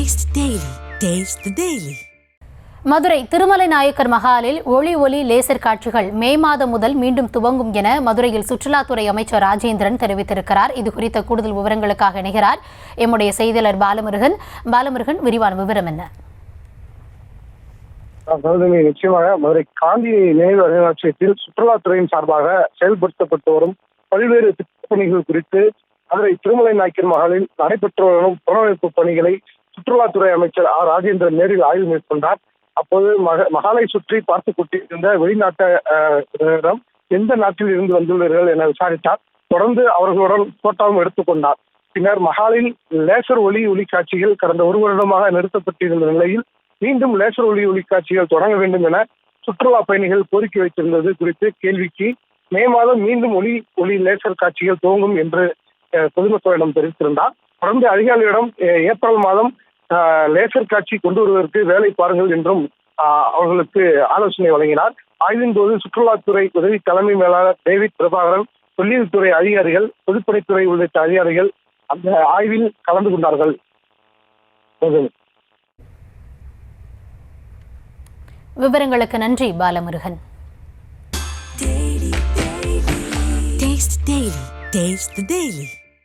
Taste the Daily. Taste the Daily. Madurai Thirumalai Nayakkar மஹாலில் ஒளி laser காட்சிகள் மே மாதம் முதல் மீண்டும் துவங்கும் என மதுரையில் சுற்றுலாத்துறை அமைச்சர் ராஜேந்திரன் தெரிவித்திருக்கிறார். இது குறித்த கூடுதல் விவரங்களுக்காக இணைகிறார் எம்முடைய செய்தியாளர் பாலமுருகன். விரிவான விவரம் என்ன? நிச்சயமாக மதுரை காந்தி நினைவு அருங்காட்சியகத்தில் சுற்றுலாத்துறையின் சார்பாக செயல்படுத்தப்பட்டு வரும் பல்வேறு திட்டப்பணிகள் குறித்து மதுரை திருமலை நாயக்கர் மஹாலில் நடைபெற்று வரும் புனரமைப்பு பணிகளை சுற்றுலாத்துறை அமைச்சர் ராஜேந்திரன் நேரில் ஆய்வு மேற்கொண்டார். அப்போது மஹாலை சுற்றி பார்த்து கொண்டிருந்த வெளிநாட்டிடம் எந்த நாட்டில் இருந்து வந்துள்ளீர்கள் என விசாரித்தார். தொடர்ந்து அவர்களுடன் போட்டோவும் எடுத்துக்கொண்டார். பின்னர் மஹாலில் லேசர் ஒளி காட்சிகள் கடந்த ஒரு வருடமாக நிறுத்தப்பட்டிருந்த நிலையில் மீண்டும் லேசர் ஒளி காட்சிகள் தொடங்க வேண்டும் என சுற்றுலா பயணிகள் கோரிக்கை வைத்திருந்தது குறித்து கேள்விக்கு மே மாதம் மீண்டும் ஒளி லேசர் காட்சிகள் துவங்கும் என்று பொதுமக்களிடம் தெரிவித்திருந்தார். தொடர்ந்து அதிகாரிகளிடம் ஏப்ரல் மாதம் லேசர் காட்சி கொண்டு வருவதற்கு வேலை பாருங்கள் என்றும் அவர்களுக்கு ஆலோசனை வழங்கினார். ஆய்வின் போது சுற்றுலாத்துறை உதவி தலைமை மேலாளர் டேவிட் பிரபாகரன், தொல்லியல் துறை அதிகாரிகள், பொதுப்பணித்துறை உள்ளிட்ட அதிகாரிகள் அந்த ஆய்வில் கலந்து கொண்டார்கள். விவரங்களுக்கு நன்றி பாலமுருகன். Taste the Daily.